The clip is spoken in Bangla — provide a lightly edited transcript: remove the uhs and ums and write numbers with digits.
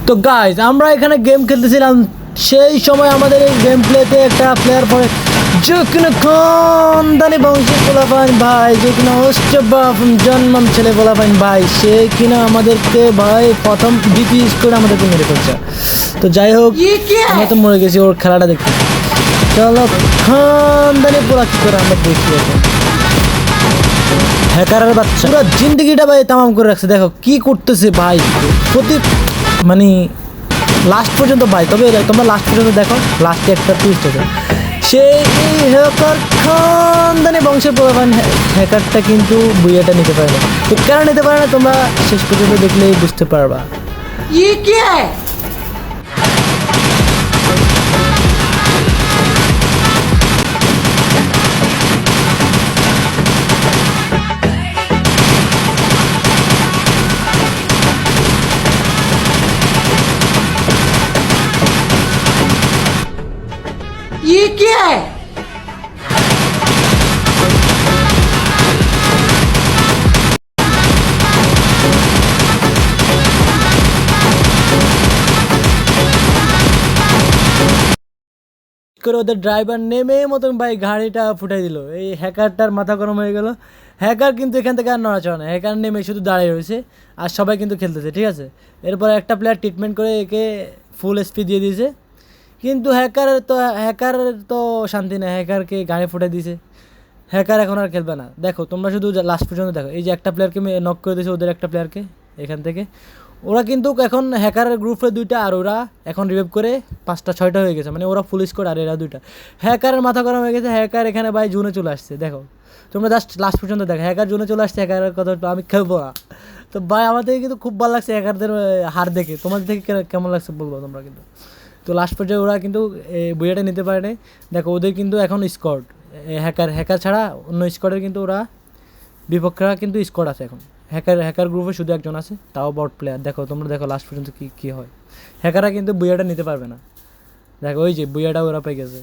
তো গাইজ আমরা এখানে গেম খেলতেছিলাম, সেই সময় আমাদের এই গেম প্লেতে একটা প্লেয়ার পড়ে যে কিনা খানদানি বংশের পোলাপাইন ভাই, যে কিনা জন্মম ছেলে পোলাপাইন ভাই, সে কিনা আমাদেরকে ভাই প্রথম দ্বিতীয় স্কোরে আমাদেরকে মেরে ফেলছে। তো যাই হোক, আমরা তো মরে গেছি ওর খেলাটা দেখতে। চলো খানদানি পোলা কী করে আমরা দেখি এখন। হ্যাকারের বাচ্চা পুরো জিন্দগিটা ভাই তামাম করে রাখছে, দেখো কি করতেছে ভাই প্রতি মানে লাস্ট পর্যন্ত ভাই। তবে তোমরা লাস্ট পর্যন্ত দেখো, লাস্টে একটা টুইস্ট আছে। সেই হ্যাকার খানদানি বংশের প্রধান হ্যাকারটা কিন্তু বুইয়াটা নিতে পারে না। তো কেন নিতে পারে না তোমরা শেষ পর্যন্ত দেখলেই বুঝতে পারবা। ये क्या है? করে ওদের ড্রাইভার নেমে মতন ভাই গাড়িটা ফুটাই দিল। এই হ্যাকারটার মাথা গরম হয়ে গেল। হ্যাকার কিন্তু এখান থেকে আর নড়াচড়া না, হ্যাকার নেমে শুধু দাঁড়িয়ে রয়েছে আর সবাই কিন্তু খেলতেছে, ঠিক আছে। এরপর একটা প্লেয়ার ট্রিটমেন্ট করে একে ফুল এসপি দিয়ে দিয়েছে, কিন্তু হ্যাকারের তো শান্তি নেই, হ্যাকারকে গাড়ি ফুটাই দিয়েছে। হ্যাকার এখন আর খেলবে না। দেখো তোমরা শুধু লাস্ট পর্যন্ত দেখো, এই যে একটা প্লেয়ারকে নক করে দিয়েছে ওদের একটা প্লেয়ারকে এখান থেকে। ওরা কিন্তু এখন হ্যাকারের গ্রুপে দুইটা, আর ওরা এখন রিভাইভ করে 5টা 6টা হয়ে গেছে, মানে ওরা ফুল স্কোর আর এরা দুইটা। হ্যাকারের মাথা গরম হয়ে গেছে, হ্যাকার এখানে ভাই জোনে চলে আসছে। দেখো তোমরা জাস্ট লাস্ট পর্যন্ত দেখো, হ্যাকার জোনে চলে আসছে, হ্যাকারের কথা আমি খেলবো না। তো ভাই আমাদের কিন্তু খুব ভালো লাগছে হ্যাকারদের হার দেখে, তোমাদের থেকে কেমন লাগছে বলবো তোমরা কিন্তু। তো লাস্ট পর্যায়ে ওরা কিন্তু বইয়াটা নিতে পারে নাই। দেখো ওদের কিন্তু এখন স্কোয়াড হ্যাকার ছাড়া অন্য স্কোয়াডের কিন্তু ওরা বিপক্ষরা কিন্তু স্কোয়াড আছে এখন। হ্যাকার গ্রুপে শুধু একজন আছে, তাও বট প্লেয়ার। দেখো তোমরা দেখো লাস্ট পর্যন্ত কী হয়। হ্যাকাররা কিন্তু বুইয়াটা নিতে পারবে না। দেখো ওই যে বুইয়াটা ওরা পেয়ে গেছে।